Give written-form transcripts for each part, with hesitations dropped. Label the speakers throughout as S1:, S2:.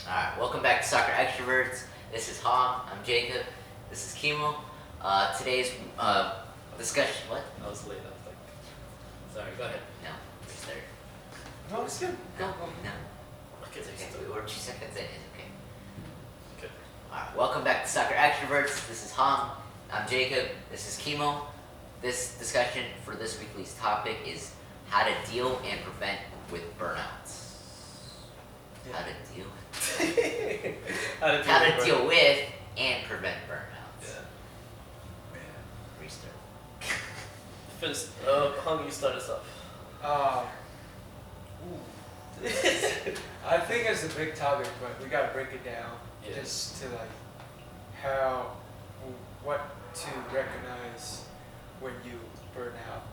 S1: Alright, welcome back to Soccer Extroverts. This is Hoang, I'm Jakob, this is Kimo. Today's discussion, what?
S2: I was late, I was like, sorry, go ahead.
S1: No, restart.
S3: No, it's good.
S1: No,
S3: Go.
S1: no.
S2: Okay,
S1: It's okay,
S2: start.
S1: we're 2 seconds in, it's okay.
S2: Okay.
S1: Alright, welcome back to Soccer Extroverts. This is Hoang, I'm Jakob, this is Kimo. This discussion for this weekly's topic is how to deal and prevent with burnouts. How to deal How to deal with and prevent burnouts.
S2: Yeah.
S1: Restart.
S2: First, Hoang, you start us off.
S3: I think it's a big topic, but we gotta break it down
S2: Yeah.
S3: just to what to recognize when you burn out.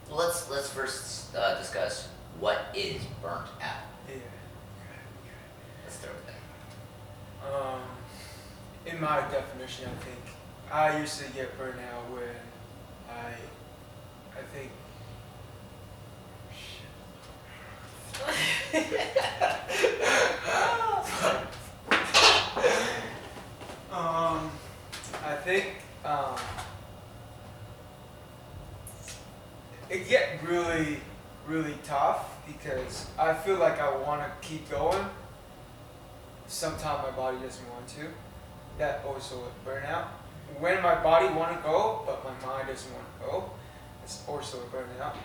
S1: Well, let's first discuss what is burnt out.
S3: Yeah.
S1: Let's start with that.
S3: In my definition, I think I usually get burnt out when I think. I think it get really, really tough because I feel like I want to keep going. Sometimes my body doesn't want to. That also a burnout. When my body want to go, but my mind doesn't want to go, it's also a burnout.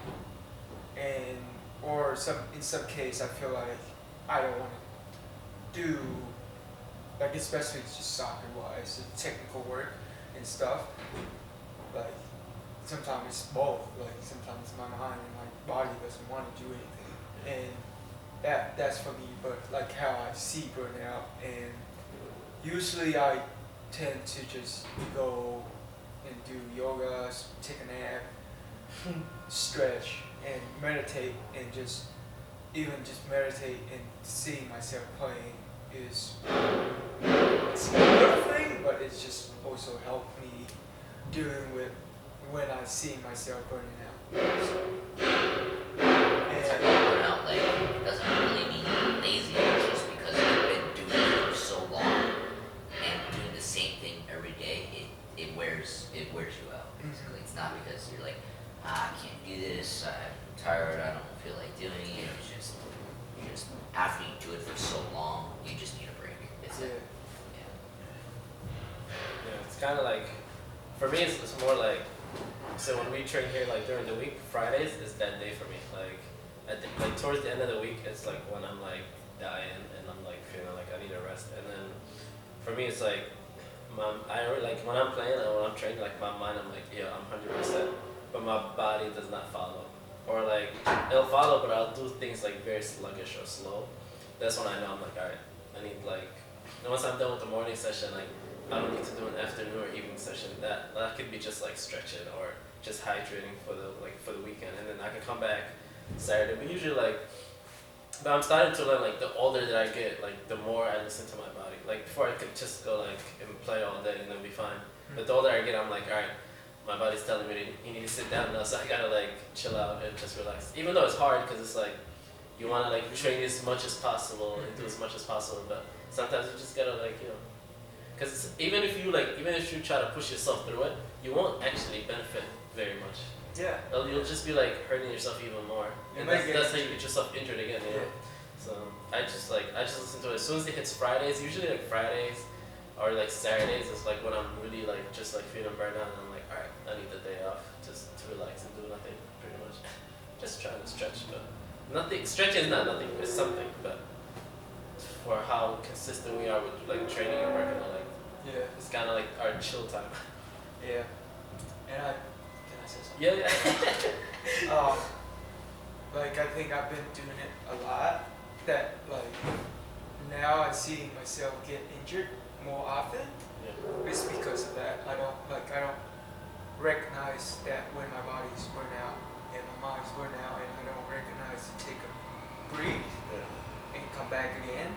S3: And in some case, I feel like I don't want to do, like especially just soccer wise, the technical work and stuff. Like sometimes it's both. Like sometimes my mind and my body doesn't want to do anything, and that's for me. But like how I see burnout, and usually I tend to just go and do yoga, take a nap, stretch, and meditate, and just meditate and seeing myself playing is it's a good thing, but it's just also helped me dealing with when I see myself burning out. So,
S1: It's like burnout, like, it doesn't really mean lazy, it's just because you've been doing it for so long and doing the same thing every day, it wears you out, basically. It's not because you're like, I can't do this, I'm tired, I don't feel like doing it. It's just after you do it for so long, you just need a break. It's like,
S2: Yeah, it's kind of like, for me, it's more like, so when we train here, like during the week, Fridays is that day for me. Like towards the end of the week, it's like when I'm like dying and I'm like feeling like I need a rest. And then for me, it's like, I already, like when I'm playing and when I'm training, like my mind, I'm like, yeah, I'm 100%, but my body does not follow. Or like, it'll follow, but I'll do things like very sluggish or slow. That's when I know I'm like, alright, I need like, and once I'm done with the morning session, like, I don't need to do an afternoon or evening session. That could be just like stretching or just hydrating for the weekend, and then I can come back Saturday. But usually but I'm starting to learn, like the older that I get, like the more I listen to my body. Like before I could just go like and play all day and then be fine. But the older I get, I'm like, alright, my body's telling me you need to sit down now, so I gotta like chill out and just relax. Even though it's hard because it's like you want to like train as much as possible and do as much as possible, but sometimes you just gotta like because even if you try to push yourself through it, you won't actually benefit very much.
S3: yeah.
S2: You'll just be like hurting yourself even more, and that's how you get yourself injured again. So I just listen to it as soon as it hits Fridays. Usually like Fridays or like Saturdays is like when I'm really like just like feeling burned out, and I'm like, alright, I need the day off just to relax and do nothing pretty much. Just trying to stretch, but nothing. Stretching is not nothing. It's something, but for how consistent we are with like training and working on like.
S3: Yeah.
S2: It's kind of like our chill time.
S3: Yeah. And can I say something?
S2: Yeah.
S3: Like I think I've been doing it a lot. That like now I see myself get injured more often.
S2: Yeah.
S3: It's because of that. I don't recognize that when my body's burned out and my mind's burned out, and I don't recognize to take a breathe and come back again.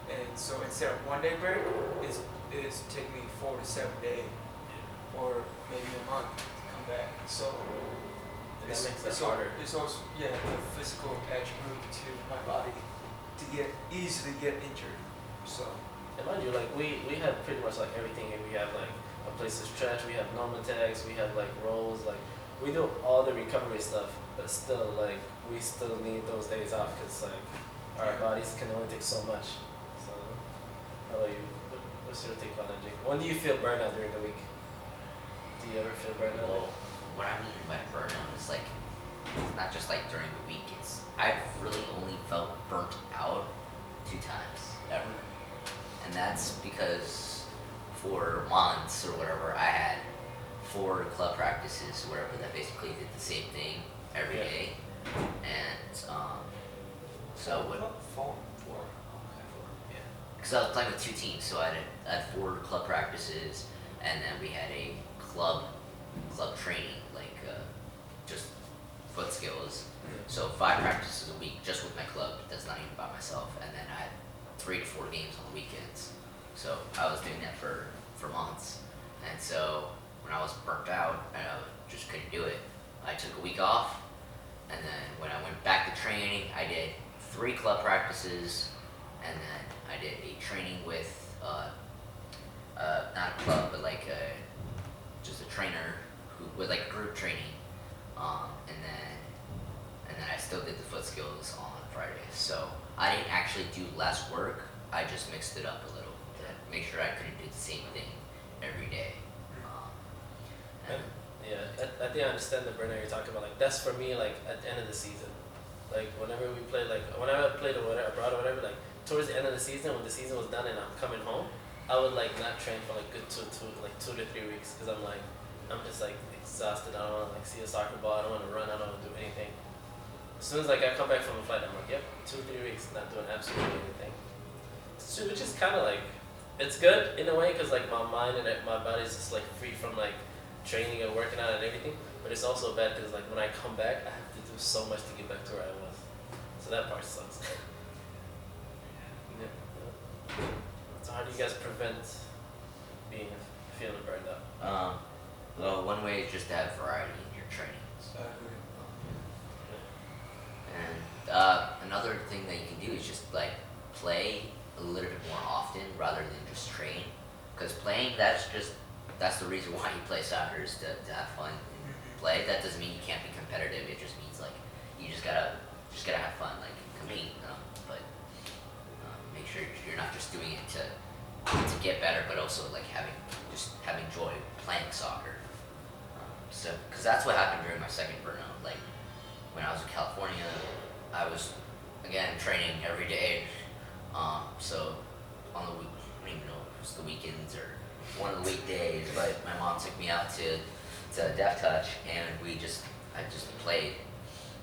S3: And so instead of 1 day break, it's take me 4 to 7 days, or maybe a month to come back. So
S2: That makes it harder.
S3: It's also the physical attribute to my body. to easily get injured. So
S2: And mind you, like we have pretty much like everything here. We have like a place to stretch. We have normal tags. We have like rolls. Like we do all the recovery stuff, but still like we still need those days off because like our bodies can only take so much. So how about you? What's your take on that, Jake? When do you feel burnout during the week? Do you ever feel burnout?
S1: Well, what I mean by burnout is like it's not just like during the week. It's I've really only felt burnt out 2 times ever, and that's because for months or whatever I had 4 club practices or whatever that basically did the same thing every day, and so what?
S3: 4.
S1: Yeah. Because I was playing with 2 teams, so I had 4 club practices, and then we had a club training, like just foot skills. So 5 practices a week just with my club. That's not even by myself. And then I had 3 to 4 games on the weekends. So I was doing that for months. And so when I was burnt out and I just couldn't do it, I took a week off. And then when I went back to training, I did 3 club practices, and then I did a training with not a club, but like just a trainer with like group training, and then I still did the foot skills on Fridays. So I didn't actually do less work. I just mixed it up a little to make sure I couldn't do the same thing every day. And
S2: Yeah, I think I understand the burnout you're talking about. Like that's for me, like at the end of the season, like whenever we play, like whenever I played abroad or whatever, like towards the end of the season, when the season was done and I'm coming home, I would like not train for like good 2 to 3 weeks because I'm just like exhausted. I don't want to like see a soccer ball. I don't want to run. I don't want to do anything. As soon as like I come back from a flight, I'm like, yep, 2 3 weeks not doing absolutely anything. Which is kind of like, it's good in a way because like my mind and my body's just like free from like training and working out and everything. But it's also bad because like when I come back, I have to do so much to get back to where I was. So that part sucks. Yeah. So how do you guys prevent feeling burned out?
S1: well, one way is just to have variety in your trainings. And another thing that you can do is just like play a little bit more often rather than just train. Because playing, that's the reason why you play soccer is to have fun and play. That doesn't mean you can't be competitive. It just means like you just gotta have fun, like compete. But make sure you're not just doing it to get better, but also like having joy playing soccer. So because that's what happened during my second burnout. Like when I was in California, I was again training every day. So on the week, I don't even know if it was the weekends or one of the weekdays, but my mom took me out to Def Touch, and I just played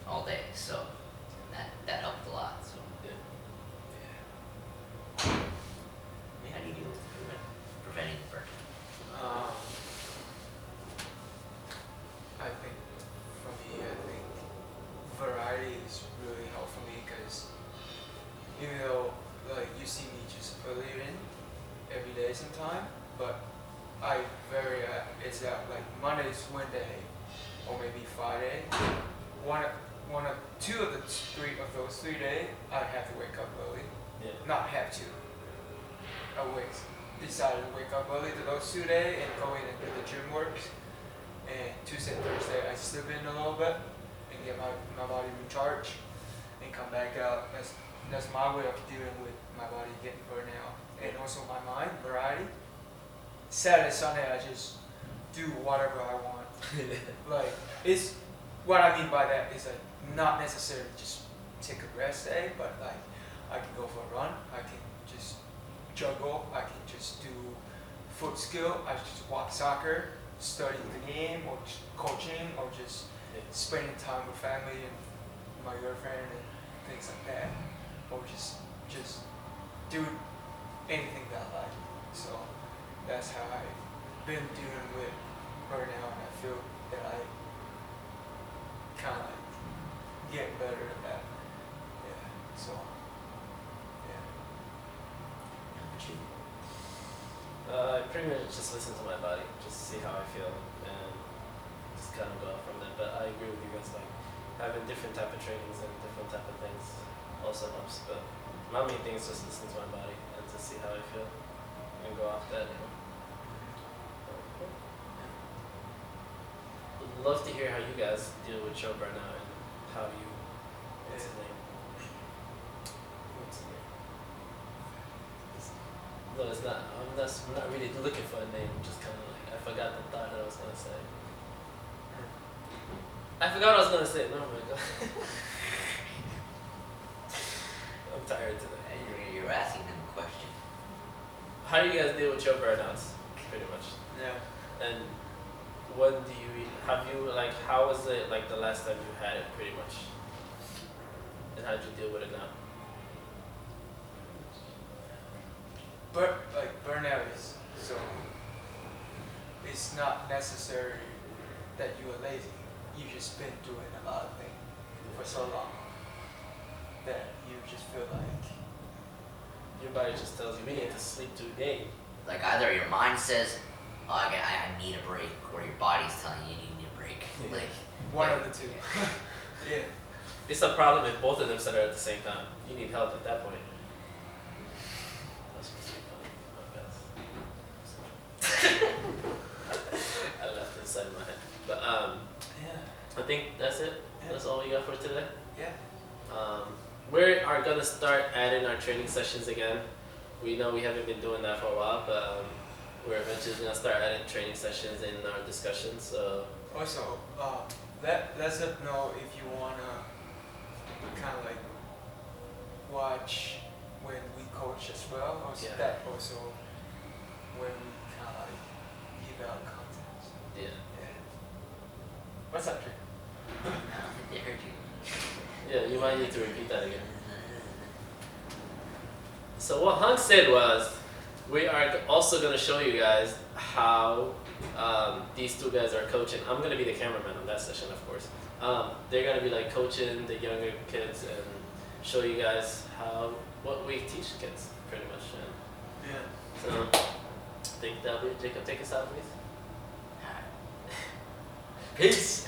S1: all day. So that helped a lot. So how do you deal with preventing burnout?
S3: I think for me, variety is really helpful for me because even though like you see me just earlier in every day sometime, but it's like Mondays, Wednesday, or maybe Friday. Two of those 3 days, I have to wake up early.
S2: Yeah.
S3: Not have to. I decided to wake up early to those 2 days and go in and do the gym works. And Tuesday, Thursday, I sleep in a little bit and get my body recharged and come back out. That's my way of dealing with my body getting burned out. And also my mind, variety. Saturday, Sunday, I just do whatever I want. Like, it's, what I mean by that is like not necessarily just take a rest day, but like I can go for a run, I can just juggle, I can just do foot skill, I just watch soccer, study the game, or just coaching, or just spending time with family and my girlfriend and things like that, or just do anything that I like. So that's how I've been dealing with burnout, and I feel that I kind of get better at that. Yeah. So yeah.
S2: I pretty much just listen to my body, just see how I feel, and just kind of go off from that. But I agree with you guys. Like, having different type of trainings and different type of things also helps. But my main thing is just listening to my body and to see how I feel and go off that. Would love to hear how you guys deal with your burnout and how you. What's his name? What's his name? No, it's not. I'm not really looking for a name. I'm just kind of like I forgot the thought that I was gonna say. I forgot what I was gonna say. No, my God. I'm tired today.
S1: You're asking them a question.
S2: How do you guys deal with your burnouts? Pretty much.
S3: Yeah.
S2: And when do you have you like? How was it like the last time you had it? Pretty much. And how did you deal with it now?
S3: Burnout is so. It's not necessary that you are lazy. You just been doing a lot of things for so long that you just feel like
S2: Your body just tells you we need to sleep today.
S1: Like either your mind says, "Oh, I need a break," or your body's telling you you need a break.
S2: Yeah.
S1: Like
S3: one of the two. Yeah.
S2: It's a problem if both of them said it at the same time. You need help at that point. That's supposed to be funny. I left it inside of my head. But
S3: Yeah.
S2: I think that's it.
S3: Yeah.
S2: That's all we got for today.
S3: Yeah.
S2: We are gonna start adding our training sessions again. We know we haven't been doing that for a while, but we're eventually gonna start adding training sessions in our discussions. So
S3: Also, let us know if you wanna kind of like watch when we coach as well, or
S2: Yeah.
S3: that also when we kind of like give out content.
S2: yeah.
S3: Yeah. What's up, Jake?
S1: I don't think they heard you.
S2: Yeah, you might need to repeat that again. So what Hoang said was, we are also going to show you guys how these two guys are coaching. I'm going to be the cameraman on that session, of course. They're going to be like coaching the younger kids and show you guys what we teach kids, pretty much. And
S3: Yeah.
S2: so, I think that'll be it. Jacob, take us out, please.
S1: Peace.